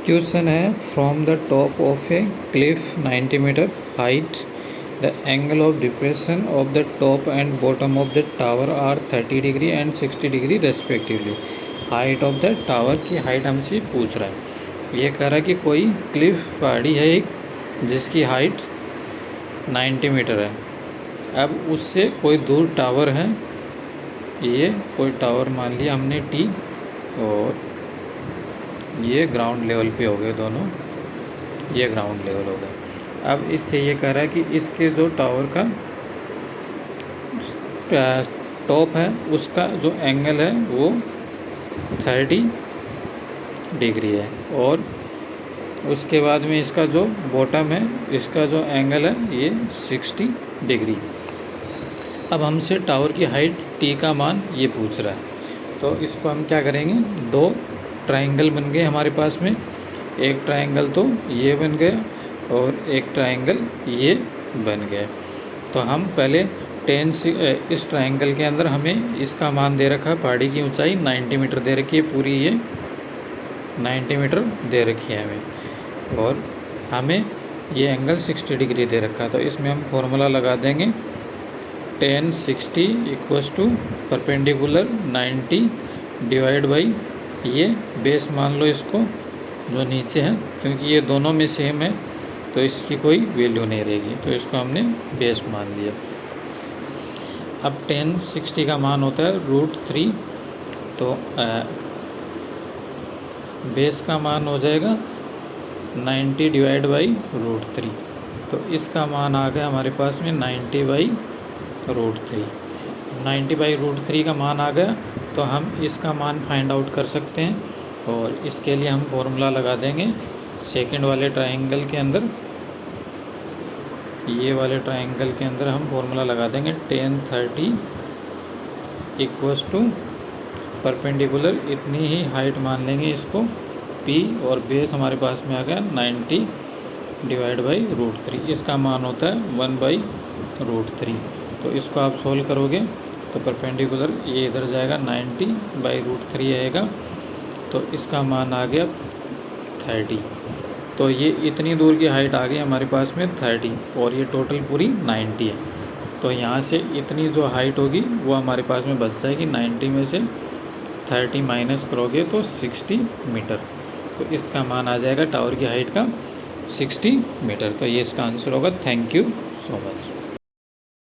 Question है from the top of a cliff 90 metre height the angle of depression of the top and bottom of the tower are 30 degree and 60 degree respectively. Height of the tower की height हमसे पूछ रहा है। ये कह रहा है कि कोई क्लिफ पहाड़ी है एक जिसकी हाइट 90 मीटर है। अब उससे कोई दूर टावर है, ये कोई टावर मान लिया हमने टी, और ये ग्राउंड लेवल पे हो गए दोनों, ये ग्राउंड लेवल हो गए। अब इससे ये कह रहा है कि इसके जो टावर का टॉप है उसका जो एंगल है वो 30 डिग्री है, और उसके बाद में इसका जो बॉटम है इसका जो एंगल है ये 60 डिग्री। अब हमसे टावर की हाइट टी का मान ये पूछ रहा है, तो इसको हम क्या करेंगे, दो ट्रायंगल बन गए हमारे पास में। एक ट्रायंगल तो ये बन गया और एक ट्रायंगल ये बन गया। तो हम पहले इस ट्रायंगल के अंदर हमें इसका मान दे रखा है, पहाड़ी की ऊंचाई 90 मीटर दे रखी है, पूरी ये 90 मीटर दे रखी है हमें, और हमें ये एंगल 60 डिग्री दे रखा है। तो इसमें हम फॉर्मूला लगा देंगे, tan 60 equals to perpendicular 90 divide by ये बेस मान लो इसको जो नीचे है, क्योंकि ये दोनों में सेम है तो इसकी कोई वैल्यू नहीं रहेगी, तो इसको हमने बेस मान लिया। अब tan 60 का मान होता है √3, तो बेस का मान हो जाएगा 90 डिवाइड बाई √3, तो इसका मान आ गया हमारे पास में 90 बाई √3। 90 बाई √3 का मान आ गया, तो हम इसका मान फाइंड आउट कर सकते हैं, और इसके लिए हम फॉर्मूला लगा देंगे सेकंड वाले ट्रायंगल के अंदर। ये वाले ट्रायंगल के अंदर हम फॉर्मूला लगा देंगे tan 30 इक्वल्स टू परपेंडिकुलर इतनी ही हाइट मान लेंगे इसको P, और बेस हमारे पास में आ गया 90 डिवाइड बाई √3, इसका मान होता है 1/√3। तो इसको आप सोल्व करोगे तो परपेंडिकुलर ये इधर जाएगा 90 बाई √3 आएगा, तो इसका मान आ गया 30। तो ये इतनी दूर की हाइट आ गई हमारे पास में 30, और ये टोटल पूरी 90 है। तो यहाँ से इतनी जो हाइट होगी वो हमारे पास में बच जाएगी, 90 में से 30 माइनस करोगे तो 60 मीटर। तो इसका मान आ जाएगा टावर की हाइट का 60 मीटर। तो ये इसका आंसर होगा। Thank you so much.